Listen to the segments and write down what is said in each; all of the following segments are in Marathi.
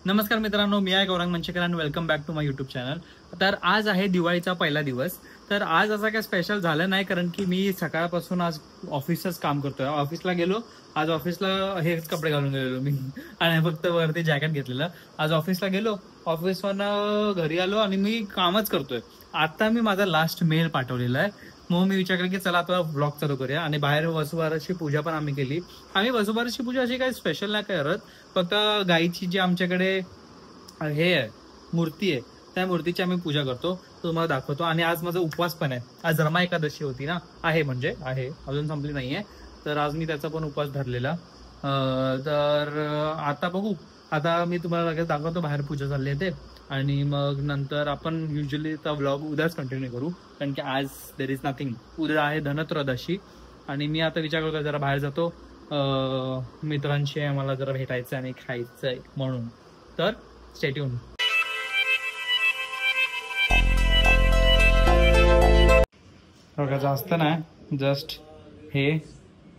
नमस्कार मित्रांनो, मी आहे गौरंग मंचेकर आणि welcome back to my YouTube channel. तर आज आहे दिवाळीचा पहिला दिवस. तर आज असं काय स्पेशल झालं नाही, कारण की मी सकाळपासून आज ऑफिसच काम करतोय. ऑफिसला गेलो, आज ऑफिसला हेच कपडे घालून गेलेलो मी आणि फक्त वरती जॅकेट घेतलेलं. आज ऑफिसला गेलो, ऑफिसवरनं घरी आलो आणि मी कामच करतोय. आता मी माझा लास्ट मेल पाठवलेला आहे. मग मी विचार केला की चला आता व्लॉग चालू करूया. आणि बाहेर वसुबारसची पूजा पण आम्ही केली. आम्ही वसुबारसची पूजा अशी काही स्पेशल नाही करत, फक्त गाईची जी आमच्याकडे हे आहे मूर्ती आहे, त्या मूर्तीची आम्ही पूजा करतो. तुम्हाला दाखवतो. आणि आज माझा उपवास पण आहे. आज रमा एकादशी होती ना, आहे अजून संपली नाहीये. तर आज मी त्याचा पण उपवास धरलेला. तर आता बघू. आता मी तुम्हाला लगेच दाखवतो बाहेर पूजा चालली आहे ते. आणि मग नंतर आपण युजली तर व्लॉग उद्याच कंटिन्यू करू, कारण की आज देर इज नथिंग. उद्या आहे धनत्रयोदशी आणि मी आता विचार करतो जरा बाहेर जातो. मित्रांशी आम्हाला जरा भेटायचं आणि खायचंय म्हणून. तर स्टे ट्यून. बघा जास्त नाही, जस्ट हे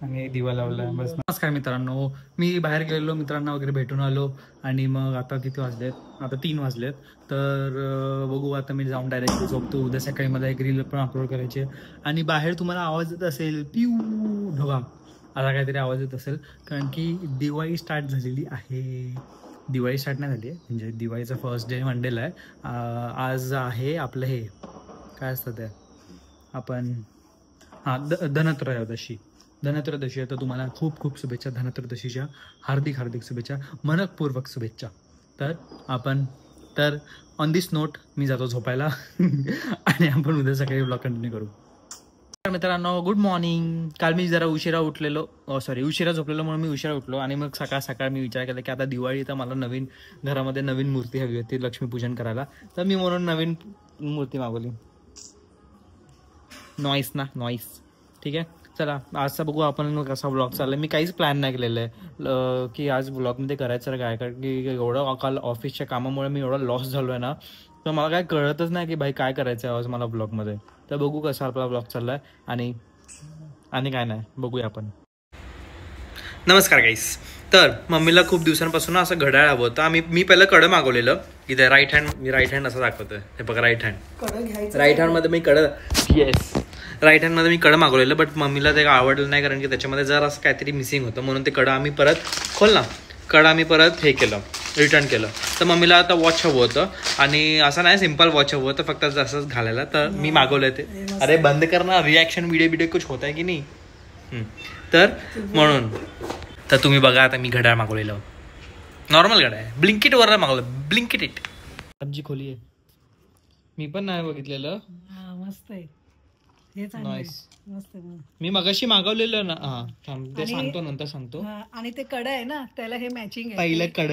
आणि दिवा लावलाय बस. नमस्कार मित्रांनो, मी बाहेर गेलेलो, मित्रांना वगैरे भेटून आलो. आणि मग आता किती वाजलेत? आता 3 वाजलेत. तर बघू, आता मी जाऊन डायरेक्टली झोपतो. उद्या सकाळी मला एक रील पण अपलोड करायची. आणि बाहेर तुम्हाला आवाज येत असेल, पिऊ ढोगा असा काहीतरी आवाज येत असेल, कारण की दिवाळी स्टार्ट झालेली आहे. दिवाळी स्टार्ट नाही झाली आहे, म्हणजे दिवाळीचा फर्स्ट डे मंडेला आहे. आज आहे आपलं हे काय असतं ते आपण धनत्रयोदशी. धनत्रयोदशी आहे, तर तुम्हाला खूप खूप शुभेच्छा. धनत्रयोदशीच्या हार्दिक शुभेच्छा, मनपूर्वक शुभेच्छा. तर ऑन दिस नोट मी जातो झोपायला आणि आपण उद्या सकाळी ब्लॉग कंटिन्यू करू. मित्रांनो, गुड मॉर्निंग. काल मी जरा उशिरा झोपलेलो म्हणून मी उशिरा उठलो. आणि मग सकाळ मी विचार केला की आता दिवाळी, तर मला घरामध्ये नवीन मूर्ती हवी होती लक्ष्मीपूजन करायला. तर मी म्हणून नवीन मूर्ती मागवली. नॉईस ठीक आहे. चला आजचा बघू आपण कसा व्लॉग चाललाय. मी काहीच प्लॅन नाही केलेलं आहे की आज व्लॉगमध्ये करायचं काय, कारण की एवढं काल ऑफिसच्या कामामुळे मी एवढा लॉस झालो आहे ना, तर मला काय कळतच नाही की भाई काय करायचं आहे आज मला ब्लॉगमध्ये. तर बघू कसा आपला ब्लॉग चाललाय. आणि काय नाही, बघूया आपण. नमस्कार गाईस. तर मम्मीला खूप दिवसांपासून असं घड्याळ हवं होतं. मी पहिलं कडं मागवलेलं. इथे राईट हँड असं दाखवतोय, हे बघा राईट हँडमध्ये मी कडं मागवलेलं. बट मम्मीला ते आवडलं नाही, कारण की त्याच्यामध्ये जरा असं काहीतरी मिसिंग होतं. म्हणून ते कडं आम्ही परत हे केलं, रिटर्न केलं. तर मम्मीला आता वॉच हवं होतं. आणि असं नाही सिम्पल वॉच हवं होतं, फक्त असंच घालायला. तर मी मागवलं ते. अरे बंद कर ना, रिॲक्शन व्हिडिओ कुछ होत आहे की नाही. तर म्हणून तर तुम्ही बघा, आता मी घड्याळ मागवलेलं, नॉर्मल घड्याळ आहे, ब्लिंकिटवर मागवलं. ब्लिंकिट सब्जी खोली आहे. मी पण नाही बघितलेलं. मस्त आहे, मी मगाशी मागवलेलं ना. ते सांगतो, नंतर सांगतो. आणि ते कडं आहे ना, त्याला हे मॅचिंग आहे. पहिलं कड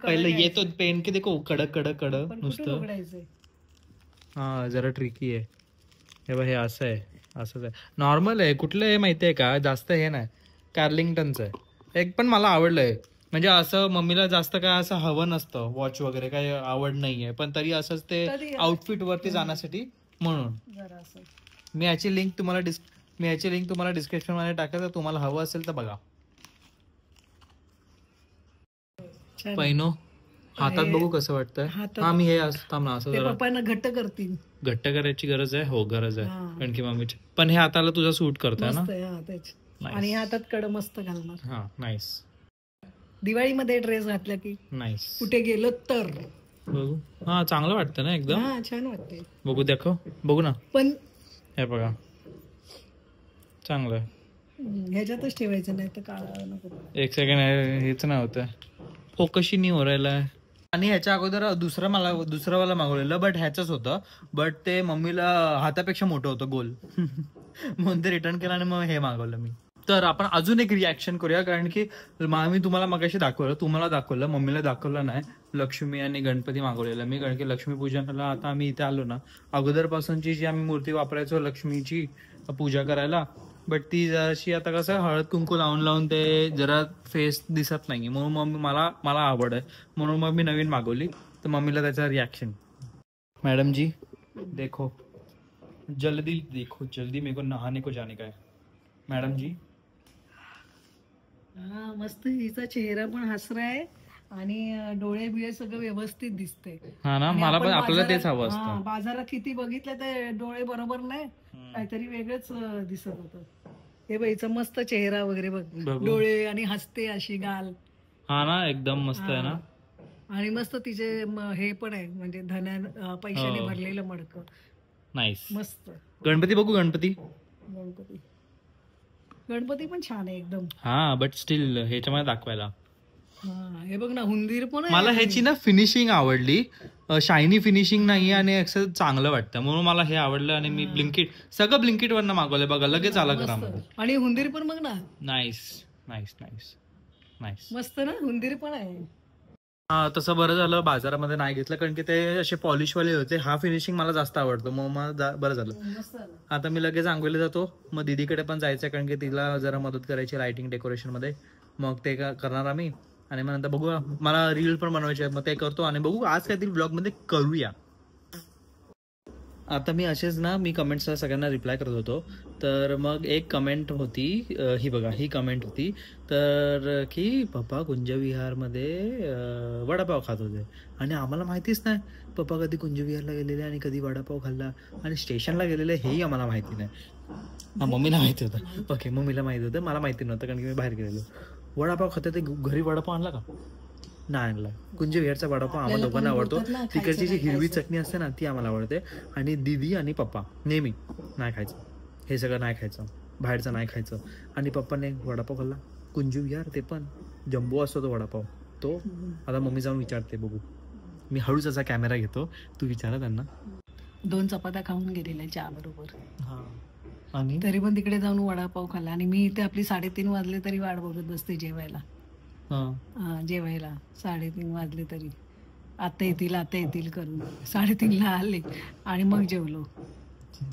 पहिलं येतो पेन की देखो कड नुसतं. हा जरा ट्रिकी आहे. हे असं आहे, असंच आहे, नॉर्मल आहे. कुठलं आहे माहिती आहे का, जास्त हे नाही, कार्लिंग्टनचं आहे. एक पण मला आवडलंय. म्हणजे असं मम्मीला जास्त काय असं हवं नसतं, वॉच वगैरे काही आवड नाहीये, पण तरी असंच ते आउटफिट वरती जाण्यासाठी म्हणून. मी याची लिंक तुम्हाला डिस्क्रिप्शन मध्ये टाकते, तुम्हाला हवं असेल तर बघा. पैनो हातात बघू कसं वाटतंय. हा मी हे असतं ना, असं जरा घट्ट करतील. घट्ट करायची गरज आहे. हो गरज आहे, कारण की मम्मीची. पण हे हाताला तुझा सूट करतोय ना. आणि हातात कडं मस्त घालणार. हा नाईस. दिवाळीमध्ये ड्रेस घातला की नाईस, कुठे गेलो तर बघू. हा चांगलं वाटतं ना एकदम. छान वाटते. बघू ना. पण हे बघा चांगलं आहे. ह्याच्यातच ठेवायचं, नाही तर काळा नको. एक सेकंड, हेच नाही होत, फोकसही नाही हो राहिला. आणि ह्याच्या अगोदर दुसरं वाला मागवलेलं, बट ह्याचंच होतं. बट ते मम्मीला हातापेक्षा मोठं होतं गोल म्हणून ते रिटर्न केलं आणि मग हे मागवलं मी. तर आपण अजून एक रिॲक्शन करूया, कारण की मी तुम्हाला मगाशी तुम्हाला दाखवलं, मम्मीला दाखवलं नाही. लक्ष्मी आणि गणपती मागवलेलं मी, कारण की लक्ष्मीपूजनाला आता आम्ही इथे आलो ना, अगोदरपासूनची जी आम्ही मूर्ती वापरायचो लक्ष्मीची पूजा करायला, बट ती जराशी आता कसं हळद कुंकू लावून ते जरा फेस दिसत नाही. म्हणून मम्मी मला आवड आहे, म्हणून मग मी नवीन मागवली. तर मम्मीला त्याचा रिॲक्शन, मॅडम जी देखो जल्दी मेरे को नहाने को जाने का है. मैडम जी हा मस्त, हिचा चेहरा पण हसरा आहे आणि डोळे बिळे सगळं व्यवस्थित दिसते. हा ना, आणि मला आपण पण आपल्याला तेच हवं बाजारात असतं. बाजारात किती बघितलं ते डोळे बरोबर नाही, काहीतरी वेगळंच दिसत होतं. हे बाई हिचा मस्त चेहरा वगैरे बघ, बघू. डोळे आणि हसते अशी गाल. हा ना, एकदम मस्त आहे ना. हा. आणि मस्त तिचे हे पण आहे म्हणजे पैशाने हो. भरलेलं मडकं. नाईस. मस्त. गणपती बघू, गणपती. गणपती गणपती पण छान आहे एकदम. हा, बट स्टील ह्याच्यामध्ये दाखवायला हा हे बघ ना, हुंदीर पण आहे. मला ह्याची ना फिनिशिंग आवडली. शायनी फिनिशिंग नाहीये आणि असं चांगलं वाटतं, म्हणून मला हे आवडलं. आणि मी ब्लिंकिट सगळं ब्लिंकिट वरनं मागवलंय बघा, लगेच आलं मस्त. घरामध्ये. आणि हुंदीर पण बघ ना. Nice nice nice nice. मस्त ना, हुंदीर पण आहे. हा, तसं बरं झालं बाजारामध्ये नाही घेतलं, कारण की ते असे पॉलिशवाले होते. हा फिनिशिंग मला जास्त आवडतो, मग मला बरं झालं. मस्त झालं. आता मी लगेच आंघोळीला जातो, मग दीदीकडे पण जायचं, कारण की तिला जरा मदत करायची लाइटिंग डेकोरेशन मध्ये. मग ते करणार आम्ही, आणि मग नंतर बघूया. मला रील पण बनवायचे आहेत, मग ते करतो आणि बघू आज काहीतरी ब्लॉग मध्ये करूया. आता मी असेच ना, मी कमेंट्सला सगळ्यांना रिप्लाय करत होतो. तर मग एक कमेंट होती, ही बघा, ही कमेंट होती तर की पप्पा कुंजविहारमध्ये वडापाव खात होते आणि आम्हाला माहितीच नाही पप्पा कधी कुंजविहारला गेलेले आणि कधी वडापाव खाल्ला आणि स्टेशनला गेलेले हेही आम्हाला माहिती नाही. हा, मम्मीला माहिती होतं. ओके, मम्मीला माहिती होतं, मला माहिती नव्हतं, कारण की मी बाहेर गेलेलो. वडापाव खाते ते घरी वडापाव आणला का? नाही आणला. कुंजविहारचा वडापाव आम्हाला दोघांना आवडतो. तिकडची जी हिरवी चटणी असते ना, ती आम्हाला आवडते. आणि दीदी आणि पप्पा नेहमी नाही खायचं, हे सगळं नाही खायचं, बाहेरचं नाही खायचं. आणि पप्पाने वडापाव खाल्ला कुंजविहार, ते पण जम्बो असतो तो वडापाव तो. आता मम्मी जाऊन विचारते, बघू. मी हळूच असा कॅमेरा घेतो, तू विचारा त्यांना. 2 चपात्या खाऊन गेलेल्या चहा बरोबर. हा, आणि तरी पण तिकडे जाऊन वडापाव खाल्ला. आणि मी इथे आपली 3:30 वाजले तरी वाट बघत बसते जेवायला. जेवायला 3:30 वाजले तरी आता येतील करून 3:30ला आले आणि मग जेवलो.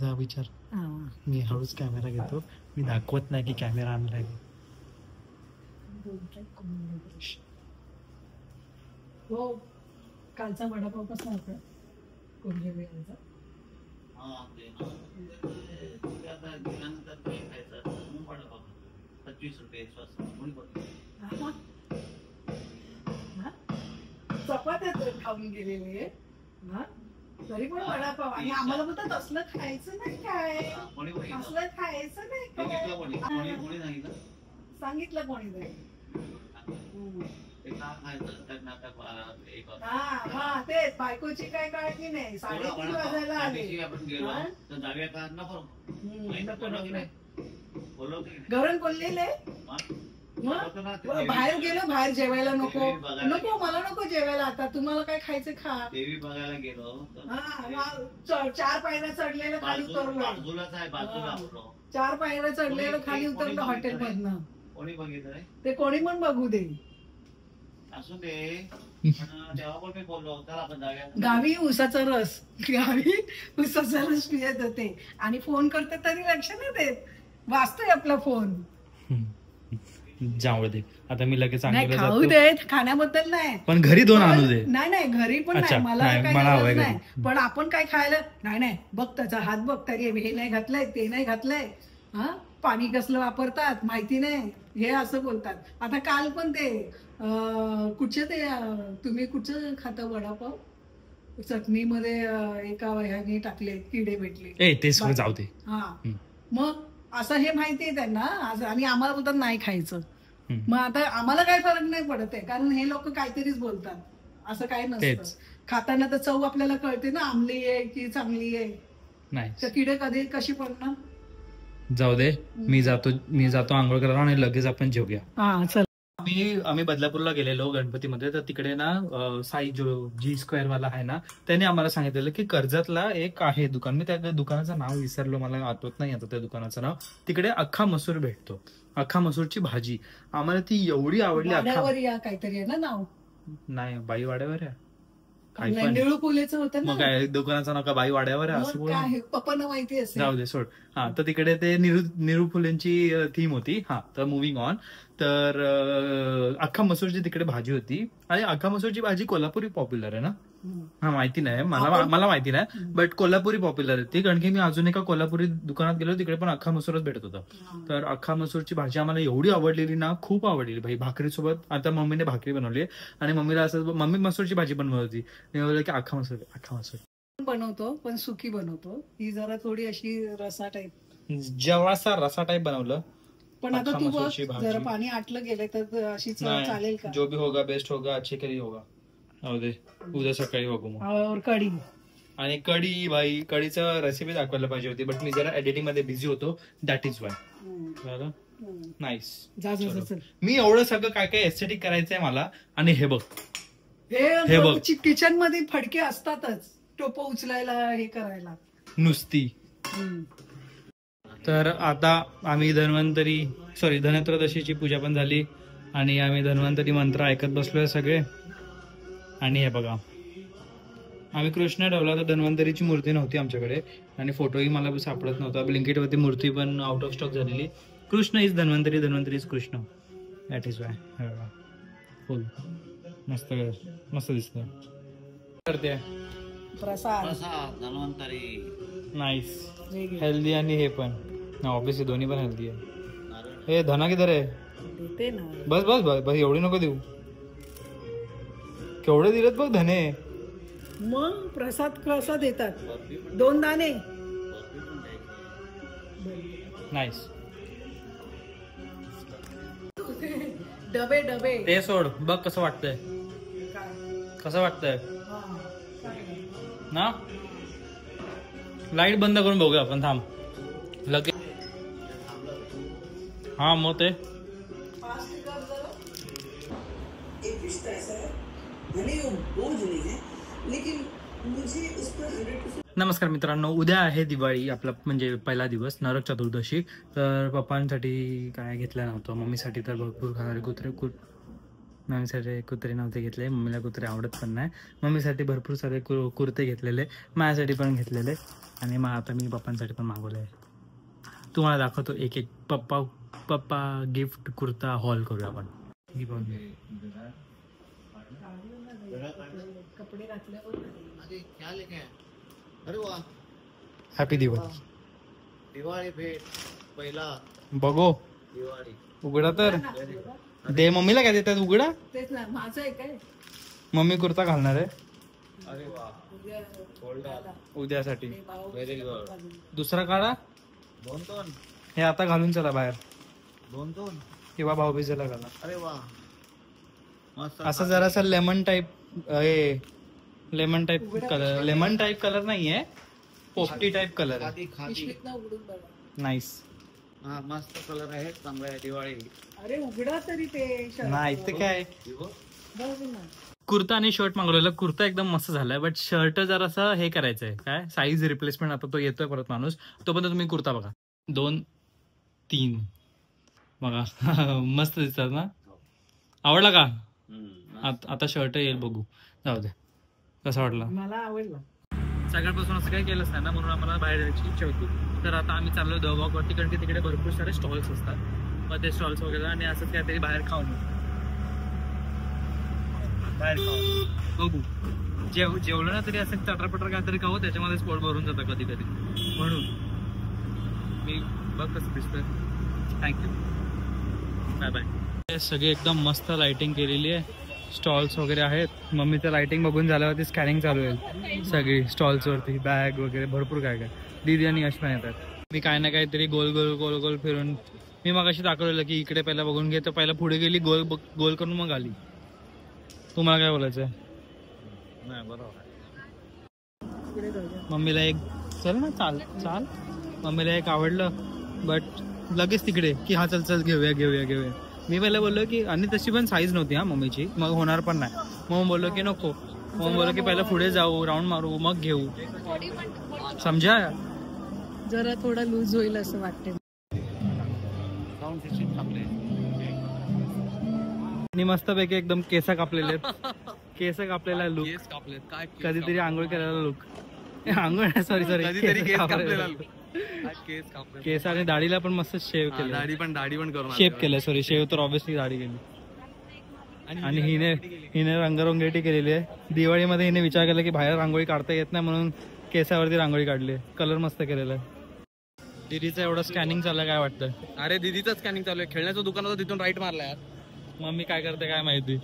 जा विचार. मी हळूच कॅमेरा घेतो, मी दाखवत नाही की कॅमेरा आणलाय. हो, कालचा वडापाव कसा होता कुंजविहारचा? चपात्या खाऊन गेलेले तरी पण वडापाव. आणि आम्हाला बोलतात असलं खायचं नाही, काय असलं खायचं नाही काय. सांगितलं कोणी नाही. हा तेच, बायकोची काय काळजी नाही. 3:30 वाजायला आले. गरण बोललेले बाहेर गेलो, बाहेर जेवायला नको मला नको जेवायला. आता तुम्हाला काय खायचं खा. देवी बघायला गेलो, 4 पायऱ्या चढलेलं खाली उतरलो. 4 पायऱ्या चढलेलं खाली उतरलं हॉटेल मधनं. कोणी बघितलंय ते कोणी पण बघू दे, असू दे. तेव्हा पण मी बोललो, चला आपण जाऊया. गावी उसाचा रस पियत होते आणि फोन करते तरी लक्ष नाही देत. वाचतोय आपला फोन. जाऊ दे, आता मी लगेच खाऊ दे, खाण्याबद्दल नाही, पण घरी 2 आणू दे. नाही घरी पण नाही, मला काही नाही. पण आपण काय खायला नाही बघ, त्याचा हात बघ, तरी हे नाही घातलंय, ते नाही घातलंय, पाणी कसलं वापरतात माहिती नाही, हे असं बोलतात. आता काल पण ते कुठचे ते तुम्ही कुठचं खाता वडापाव, चटणीमध्ये एका ह्याने टाकले किडे भेटले. ते सगळं जाऊ दे. मग असं हे माहितीये त्यांना, आणि आम्हाला बोलतात नाही खायचं. मग आता आम्हाला काही फरक नाही पडत आहे, कारण हे लोक काहीतरीच बोलतात. असं काही नसतं. खाताना तर चव आपल्याला कळते ना, आंबली आहे की चांगली आहे. तर किडे कधी कशी पडणार. जाऊ दे, मी जातो आंघोळ करायला आणि लगेच आपण जेवूया. चल. आम्ही बदलापूरला गेलेलो गणपतीमध्ये, तर तिकडे ना साई जो G² वाला आहे ना, त्याने आम्हाला सांगितलेलं की कर्जतला एक आहे दुकान. मी त्या दुकानाचं नाव विसरलो, मला आठवत नाही आता त्या दुकानाचं नाव. तिकडे अख्खा मसूर भेटतो, अख्खा मसूरची भाजी. आम्हाला ती एवढी आवडली. काहीतरी आहे ना नाव, नाही बाई वाड्यावर आहे, नेंदेळू पुलेचं होतं मग काय दुकानाचं नाव का बाई वाड्यावर आहे असं काय पप्पांना माहिती असेल. जाऊ दे, सोड. हा, तर तिकडे ते निरू फुलेंची थीम होती. हा, तर मुव्हिंग ऑन. तर अख्खा मसूरची तिकडे भाजी होती. आणि अख्खा मसूरची भाजी कोल्हापुरी पॉप्युलर आहे ना? हा, माहिती नाही मला माहिती नाही, बट कोल्हापुरी पॉप्युलर आहे ती. कारण की मी अजून एका कोल्हापुरी दुकानात गेलो, तिकडे पण अख्खा मसूरच भेटत होता. तर अख्खा मसूरची भाजी आम्हाला एवढी आवडलेली ना, खूप आवडलेली भाई. भाकरीसोबत आता मम्मीने भाकरी बनवली आणि मम्मीला असं मम्मी मसूरची भाजी बनवत होती. मी बोललो की अख्खा मसूर बनवतो, पण सुकी बनवतो. ही जरा थोडी अशी रसा टाईप, जेवढासा रसा टाईप बनवलं. पण आता तू बघ, जरा पाणी आटलं गेलं तर अशी चालेल का? जो भी होगा बेस्ट होगा, अच्छे के लिए होगा. उद्या सकाळी बघू मग. और कढी. आणि कढी भाई, कढीचं रेसिपी दाखवायला पाहिजे होती, बट मी जरा एडिटिंग मध्ये बिझी होतो. That is why. नाईस. मी एवढं सगळं काय काय एस्थेटिक करायचंय मला. आणि हे बघ, हे बघ, किचन मध्ये फडके असतातच टोप उचलायला, हे करायला नुसती. तर आता आम्ही धनत्रयोदशीची पूजा पण झाली आणि आम्ही धन्वंतरी मंत्र ऐकत बसलोय सगळे. आणि हे बघा, आम्ही कृष्ण ठेवला, तर धन्वंतरीची मूर्ती नव्हती आमच्याकडे आणि फोटोही मला सापडत नव्हता. ब्लिंकिटवरती मूर्ती पण आउट ऑफ स्टॉक झालेली. Krishna is Dhanvantari, Dhanvantari is Krishna. That is why. फुल मस्त मस्त दिसत करते. प्रसाद धन्वंतरी नाईस, हेल्दी. आणि हे पण ऑब्विसली दोन्ही पण हेल्दी आहे. हे धना किधर आहे? देते ना. बस बस बस बस, एवढी नको देऊ. केवढे दिलेत बघ धने. मग प्रसाद कसा देतात? 2 दाणे. नाईस. डबे डबे ते सोड, बघ कसं वाटतंय. कसं वाटतंय ना? लाईट बंद करून बघूया आपण. थांब लगेच. हा, मग ते नमस्कार मित्रांनो, उद्या आहे दिवाळी, आपला म्हणजे पहिला दिवस, नरक चतुर्दशी. तर पप्पांसाठी काय घेतलं नव्हतं, मम्मीसाठी तर भरपूर मम्मीसाठी कुत्रे नव्हते घेतले, मम्मीला कुत्रे आवडत पण नाही. मम्मीसाठी भरपूर सारे कुर्ते घेतलेले, माझ्यासाठी पण घेतलेले. आणि मग आता मी पप्पांसाठी पण मागवलं आहे. तुम्हाला दाखवतो एक एक. पप्पा गिफ्ट कुर्ता हॉल करूया आपण. कपडे घातल्यावर हॅपी दिवाळी. दिवाळी भेट पहिला बघो. दिवाळी उघडा तर दे. मम्मीला काय देतात? उघडा. तेच ना, माझं आहे काय. मम्मी कुर्ता घालणार आहे. अरे वा, उद्यासाठी. Very good. दुसरा काढा. 2 हे आता घालून चला बाहेर. 2 किंवा भाऊबीजेला घाला. अरे वा, मस्त. असं जरासा lemon type colour. Lemon type colour नाहीये, पोपटी टाईप कलर आहे. पिशवीतनं उघडून बघा. नाईस. हा, मस्त कलर आहे, चांगला आहे. दिवाळी. अरे उघडा तरी ते शर्ट. नाही ते काय, बघ ना. कुर्ता आणि शर्ट मागवलेला. कुर्ता एकदम मस्त झालाय, बट शर्ट जरासं हे करायचंय, काय साईज रिप्लेसमेंट. आता तो येतोय परत माणूस, तोपर्यंत तुम्ही कुर्ता बघा. 2, 3 बघा. मस्त दिसतात ना. आवडला का? आता शर्ट येईल, बघू. जाऊ दे. कसा वाटला? मला आवडला. सगळ्यापासून असं काही केलंच नाही ना, म्हणून आम्हाला बाहेर जायची इच्छा होती. तर आता आम्ही चाललो दवावरती, कारण की तिकडे भरपूर सारे स्टॉल्स असतात. मग ते स्टॉल्स वगैरे आणि असंच काहीतरी बाहेर खाऊन बघू. जेवलं ना तरी असं चटरपटर काहीतरी खाऊ, त्याच्यामध्ये स्पोर्ट भरून जातं कधी कधी. म्हणून मी बघ कसं दिसतोय. Thank you, bye bye. सगळी एकदम मस्त लाइटिंग केलेली आहे. स्टॉल्स वगैरे आहेत. मम्मीचं लाइटिंग बघून झाल्यावरती स्कॅनिंग चालू आहे सगळी स्टॉल्सवरती. बॅग वगैरे भरपूर काय काय. दीदी आणि यशमा येतात. मी काय ना काहीतरी गोल गोल गोल गोल फिरून, मी मग अशी दाखवलेलं की इकडे पहिला बघून घे, तर पहिला पुढे गेली, गोल गोल करून मग आली. तुम्हाला काय बोलायचं आहे? मम्मीला एक चल ना, चाल चाल. मम्मीला एक आवडलं, बट लगेच तिकडे की हा चल चल घेऊया घेऊया घेऊया. मी पहिला बोललो की, आणि तशी पण साईज नव्हती हा मम्मीची, मग होणार पण नाही. मग बोललो की नको. मग बोललो की पहिला पुढे जाऊ, राऊंड मारू, मग घेऊ. समजा जरा थोडा लूज होईल असं वाटतं. आणि मस्तपैकी एकदम केस कापलेले आहेत. केस कापलेला लुक. काय कधीतरी आंघोळ केलेला लुक. आंघोळ सॉरी कधीतरी केस कापलेला केस आणि दाढीला पण मस्त शेव केलं, दाढी पण करून शेप केलं, सॉरी शेव तर ऑब्विसली दाढी केली. आणि हिने रंगरंगोटी केलेली आहे. दिवाळीमध्ये हिने विचार केला की बाहेर रांगोळी काढता येत नाही म्हणून केसावरती रांगोळी काढली. कलर मस्त केलेला आहे. दीदीचं एवढं स्कॅनिंग चाललं, काय वाटतं? अरे दीदीचं स्कॅनिंग चालू आहे. खेळण्याचं दुकान होतं तिथून राईट मारला यार. मम्मी काय करते काय माहिती.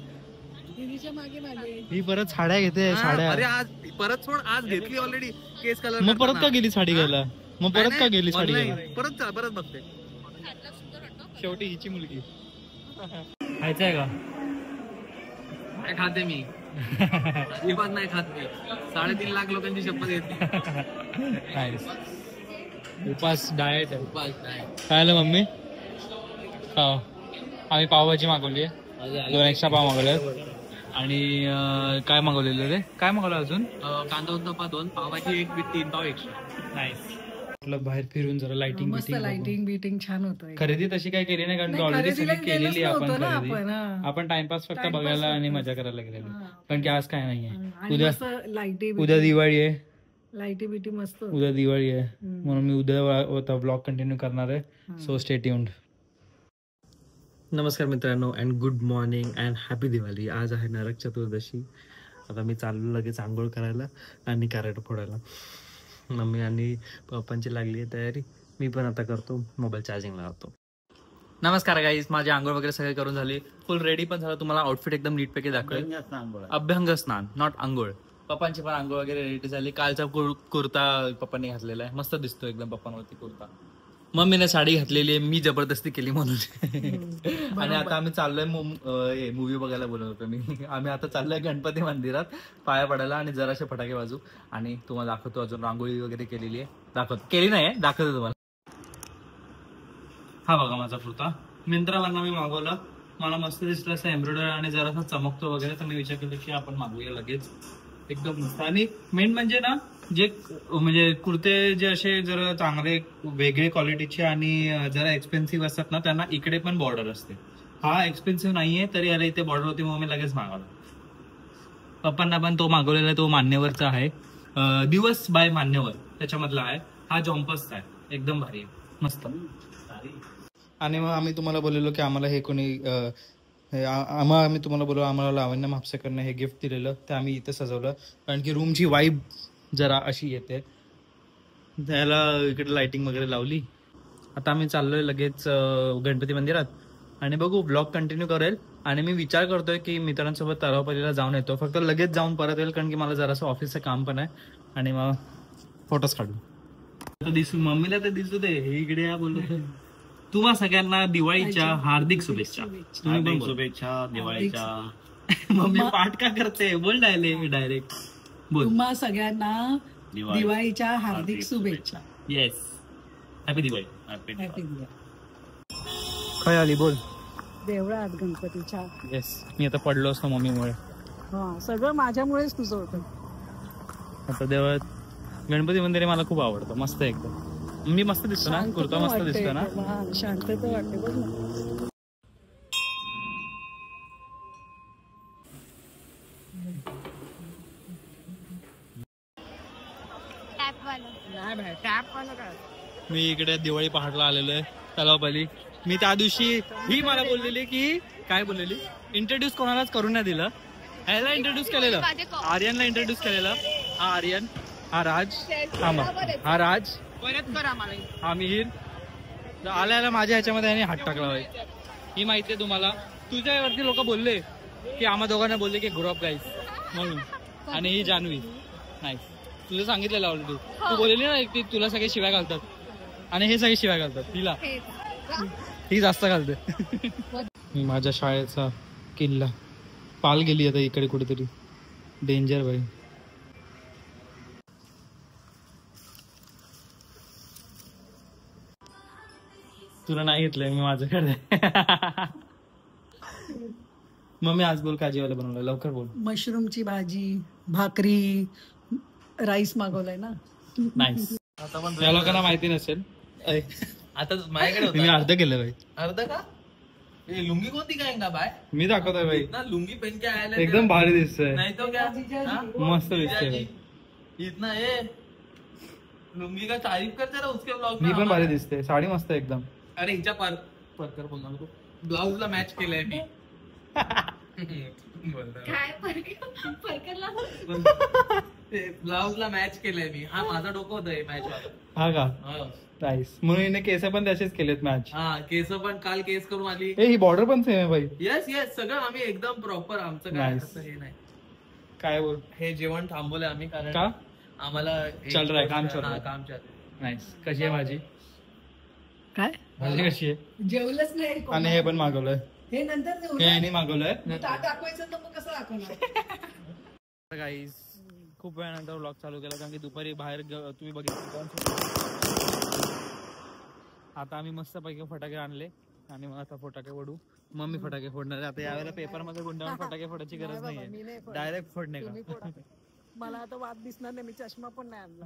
मागे मागे ही परत साड्या घेते, साड्या. अरे आज परत सोड, आज घेतली ऑलरेडी केस कलर. मग परत का गेली साडी घ्यायला? मग परत का गेली साडी घ्यायला? परत बघते. शेवटी हिची मुलगी. खायचंय का? काय खाते मी? अजिबात नाही खात मी. 3.5 लाख लोकांची शपथ घेतली. उपास डाएट आहे. उपास डाएट. काय आलं मम्मी? खाओ. आम्ही पावभाजी मागवली आहे, 2 एक्स्ट्रा पाव मागवले आणि काय मागवलेलं रे? काय मागवलं अजून? कांदा उत्तप्पा 2, पावभाजी 1 विथ 3 पाव एक्स्ट्रा. नाईस. म्हटलं बाहेर फिरून जरा लाइटिंग मस्त लाइटिंग बिटिंग छान होतं. खरेदी तशी काही केली नाही कारण ऑलरेडी सगळी केलेली आपण खरेदी. आपण टाइमपास फक्त बघायला आणि मजा करायला गेलेलो, कारण की आज काय नाहीये. उद्या दिवाळी आहे, लाईटी बिटी मस्त. उद्या दिवाळी आहे म्हणून मी उद्या ब्लॉग कंटिन्यू करणार आहे. So stay tuned. नमस्कार मित्रांनो and good morning and happy Diwali. आज आहे नरक चतुर्दशी. आता मी चाललो लगेच आंघोळ करायला आणि कॅरेट फोडायला. मम्मी आणि पप्पांची लागली आहे तयारी. मी पण आता करतो, मोबाईल चार्जिंगला लावतो. नमस्कार गाईज, माझी आंघोळ वगैरे सगळे करून झाली, फुल रेडी पण झालं. तुम्हाला आउटफिट एकदम नीटपैकी दाखवेल. अभ्यंग स्नान, नॉट आंघोळ. पप्पांची पण आंघोळ वगैरे रेडी झाली. कालचा कुर्ता पप्पांनी घातलेला आहे, मस्त दिसतो एकदम पप्पांवरती कुर्ता. मम्मीने साडी घातलेली आहे, मी जबरदस्ती केली म्हणून. आणि आता आम्ही चाललोय मूवी बघायला बोलत होतो मी. आम्ही आता चाललोय गणपती मंदिरात पाया पडायला आणि जराशे फटाके वाजू आणि तुम्हाला दाखवतो. अजून रांगोळी वगैरे केलेली आहे, केली नाही दाखवतो तुम्हाला. हा बघा माझा कुर्ता, मिंत्रावरनं मी मागवला. मला मस्त दिसलं असं एम्ब्रॉयडरी आणि जरासा चमकतो वगैरे, तर मी विचार केला की आपण मागूया लगेच. एकदम मस्त. आणि मेन म्हणजे ना, जे म्हणजे कुर्ते जे असे जरा चांगले वेगळे क्वालिटीचे आणि जरा एक्सपेन्सिव्ह असतात ना, त्यांना इकडे पण बॉर्डर असते. हा एक्सपेन्सिव्ह नाहीये तरी अरे इथे बॉर्डर होती म्हणून मी लगेच मागवला. पप्पांना पण तो मागवलेला, तो मान्यवरचा आहे, दिवस बाय मान्यवर त्याच्यामधला आहे. हा जॉम्पर्सचा आहे, एकदम भारी आहे, मस्त. आणि मग आम्ही तुम्हाला बोललेलो की आम्हाला हे कोणी आम्ही तुम्हाला बोललो आम्हाला लावण्य म्हापसेकरनं हे गिफ्ट दिलेलं, ते आम्ही इथे सजवलं कारण की रूमची वाईब जरा अशी येते. त्याला इकडे लाइटिंग वगैरे लावली. आता आम्ही चाललोय लगेच गणपती मंदिरात आणि बघू, ब्लॉग कंटिन्यू करेल. आणि मी विचार करतोय की मित्रांसोबत तलावपल्लीला जाऊन येतो, फक्त लगेच जाऊन परत येईल कारण की मला जरासं ऑफिसचं काम पण आहे आणि मग फोटोज काढू. आता दिसू मम्मीला तर दिसू दे, हे इकडे या बोलतो. तुम्हा सगळ्यांना दिवाळीच्या हार्दिक शुभेच्छा. तुम्ही शुभेच्छा दिवाळीच्या. मम्मी पाठ का करते, बोल डायरेक्ट बोल. तुम्हा सगळ्यांना दिवाळीच्या हार्दिक शुभेच्छा. Yes, happy Diwali. Happy Diwali. काय आली बोल. देवळात गणपतीच्या. येस, मी आता पडलो असतो मम्मीमुळे. हा, सगळं माझ्यामुळेच तुझं होतं. आता देवळात गणपती मंदिर मला खूप आवडतं, मस्त एकदम. मी मस्त दिसतो ना, कुर्ता मस्त दिसतो ना, शांतता वाटते बघ ना. मी इकडे दिवाळी पहाटला आलेलो आहे तलावपल्ली. मी त्या दिवशी ही मला बोललेली की काय बोललेली, इंट्रोड्यूस कोणालाच करून नाही दिलं. ह्याला इंट्रोड्यूस केलेलं, आर्यनला इंट्रोड्यूस केलेलं. हा आर्यन, हा राज, हा राज, हा मिहिर. आल्याला माझ्या ह्याच्यामध्ये आणि हात टाकला बाई. ही माहिती आहे तुम्हाला. तुझ्यावरती लोक बोलले की आम्हा दोघांना बोलले की ग्रुप गाईस म्हणून. आणि ही जान्हवी, नाही तुझं सांगितलेलं ऑलरेडी. तू बोलली ना की तुला सगळे शिव्या घालतात आणि हे सगळे शिव्या घालतात तिला, ही जास्त घालते. माझ्या शाळेचा किल्ला पाल गेली आता इकडे कुठेतरी. डेंजर बाई. तुला नाही घेतलंय मी माझ्याकडे. मम्मी आज बोल काय जेवायला बनवलं, लवकर बोल. मशरूमची भाजी, भाकरी, राईस मागवलाय ना. नाईस. या लोकांना माहिती नसेल, आता माझ्याकडे मी अर्ध केलं बाई. अर्ध का? लुंगी कोणती काय का बाय? मी दाखवतोय बाई. ना लुंगी पेन क्या आया, एकदम भारी दिसतंय. नाही तो क्या मस्त दिसतंय. इतना ये लुंगी का तारीफ कर जरा उसके ब्लाउज. मी पण भारी दिसते, साडी मस्त एकदम. अरे हिच्या परकर बोलणार तू. ब्लाउजला मॅच केलंय मी. काय परकरला ब्लाउजला मॅच केलंय मी. हा माझा डोकं होतं मॅच वाला. हा का नाईस. म्हणून हिने केस पण त्याचेच केलेत मॅच. हा केस पण काल केस करून आली. ही बॉर्डर पण सेम आहे भाई. येस येस सगळं आम्ही एकदम प्रॉपर. आमचं काय Nice. असं हे नाही. काय बोल हे जेवण थांबवलंय आम्ही कारण का आम्हाला चल रहा है, काम चल रहा है. काम चालू आहे. नाईस. कशी आहे भाजी? काय भाजी कशी आहे? जेवलंच नाही कोण. आणि हे पण मागवलंय. हे नंतर जेवलं. हे यांनी मागवलंय. ताट दाखवायचं तर मग कसं दाखवणार. गाईज खूप वेळानंतर व्लॉग चालू केला कारण की दुपारी बाहेर तुम्ही बघितलं. आता आम्ही मस्त पैकी फटाके आणले आणि मग आता फटाके फोडू. मम्मी फटाके फोडणार. आता यावेळेला पेपर मध्ये गुंडाळून फटाके फोडायची गरज मी नाहीये, नाही फोडणार. डायरेक्ट फोडणे तुम्ही का. फोडा. मला आता वाद दिसणार नाही, मी चष्मा पण नाही आणला.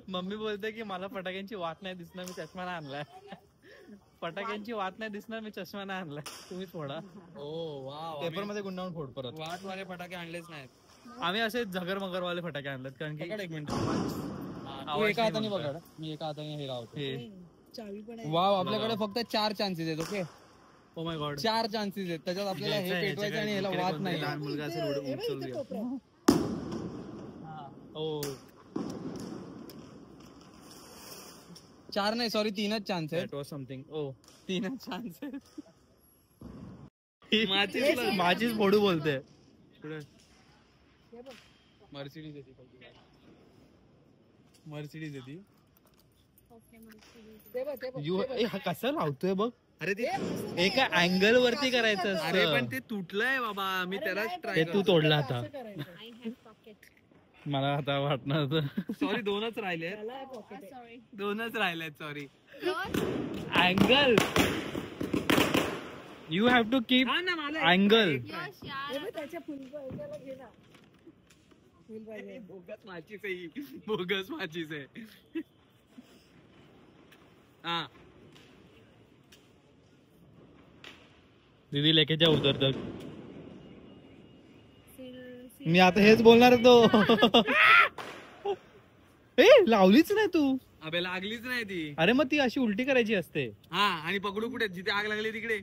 मम्मी बोलते की मला फटाक्यांची वाट नाही दिसणार, मी चष्मा नाही आणलाय. फटाक्यांची वाट नाही दिसणार, मी चष्मा नाही आणलाय. तुम्ही फोडा. ओ वाव. पेपर मध्ये गुंडाळून फोड परत. वाटवाले फटाके आणलेच नाहीत. आम्ही असे झगर मगर वाले फटाके आणलेत कारण की एक मिनिट. आवाज एका हाताने नाही पकड. मी एका हाताने हे लावतो. हे चावी पण आहे. वाव आपल्याकडे फक्त 4 चान्सेस आहेत. Okay oh my God. 4 chances आहेत. त्याच्यात आपल्याला हे पेटवायचं आणि ह्याला वाद नाही. लहान मुलगा असेल हे बघ, उचलून इथे घ्या. कोपऱ्यात. ओ 4 नाही सॉरी 3च चान्स आहेत. That was something. ओ 3च चान्स आहेत. माझीच फोडू बोलते. हे बघ. मर्सिडीज येते. मर्सिडीज येते. ते बघ, ते बघ, यू ते बघ. हा कसं लावतोय बघ. अरे ते एका अँगल वरती करायचं अरे पण असतं. ते तुटलंय बाबा. मी अरे त्यालाच नाही, ट्राय ते तू तोडला आता. असं करायचं. मला आता वाटणार होतं. सॉरी 2च राहिले. त्याला आहे pocket आहे. 2च राहिलेत sorry. Angle you have to keep हा ना मला अँगल. हे बघ, त्याच्या फुलपायला घे ना. फुलपायला. बोगस माचीस आहे ही. बोगस माचीस आहे. हा दीदी लेके जाऊ उधर तक. मी आता हेच बोलणार होतो. ए लावलीच नाही तू. अबे लागलीच नाही ती. अरे मग ती अशी उलटी करायची असते. हा आणि पकडू कुठे जिथे आग लागली तिकडे.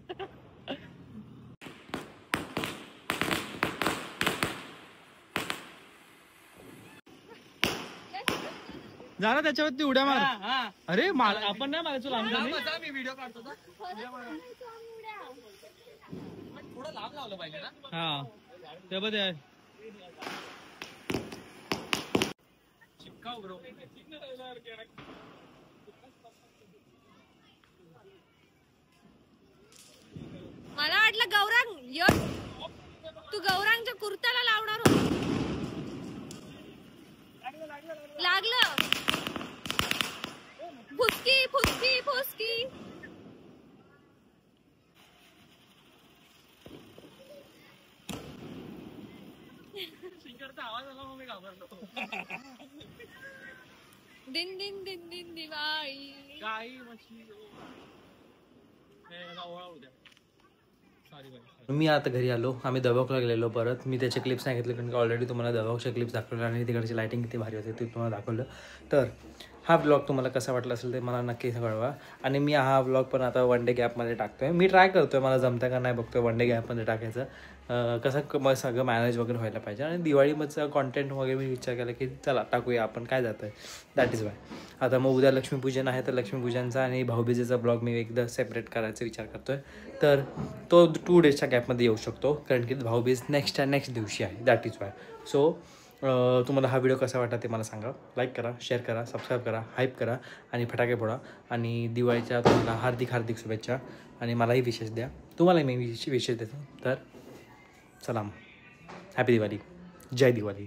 जा ना त्याच्यावरती उड्या मार. हा अरे आपण नाही मारायचो लहानपणी. मी व्हिडिओ काढतो. थोडं लांब लावलं पाहिजे ना. हा ते बघ ते. मला वाटलं गौरांग तू गौरांगच्या कुर्त्याला लावणार होती. लागलं. फुसकी फुसकी फुसकी. दिन दिन दिन दिन दिवाळी. मी आता घरी आलो. आम्ही दबावला गेलेलो परत. मी त्याचे क्लिप्स नाही घेतले कारण की ऑलरेडी तुम्हाला दबावच्या क्लिप्स दाखवले आणि तिकडची लायटिंग किती भारी होते ते तुम्हाला दाखवलं. तर हा ब्लॉग तुम्हाला कसा वाटला असेल ते मला नक्की कळवा. आणि मी हा ब्लॉग पण आता 1 डे गॅपमध्ये टाकतो आहे. मी ट्राय करतो आहे, मला जमतं का नाही बघतो आहे 1 डे गॅपमध्ये टाकायचं. कसं सगळं मॅनेज वगैरे व्हायला पाहिजे. आणि दिवाळीमधचं कॉन्टेंट वगैरे मी विचार केला की चला टाकूया आपण, काय जातं आहे. That is why. आता मग उद्या लक्ष्मीपूजन आहे तर लक्ष्मीपूजनचा आणि भाऊबीजेचा ब्लॉग मी एकदा सेपरेट करायचा विचार करतो आहे. तर तो 2 डेजच्या गॅपमध्ये येऊ शकतो कारण की भाऊबीज नेक्स्ट दिवशी आहे. That is why. सो तुम्हाला हा व्हिडिओ कसा वाटला ते मला सांगा. लाईक करा, शेअर करा, सबस्क्राईब करा, हाईप करा आणि फटाके फोडा. आणि दिवाळीच्या तुम्हाला हार्दिक शुभेच्छा. आणि मलाही विशेष द्या, तुम्हालाही मी विशेष देतो. तर सलाम, हॅपी दिवाळी, जय दिवाळी.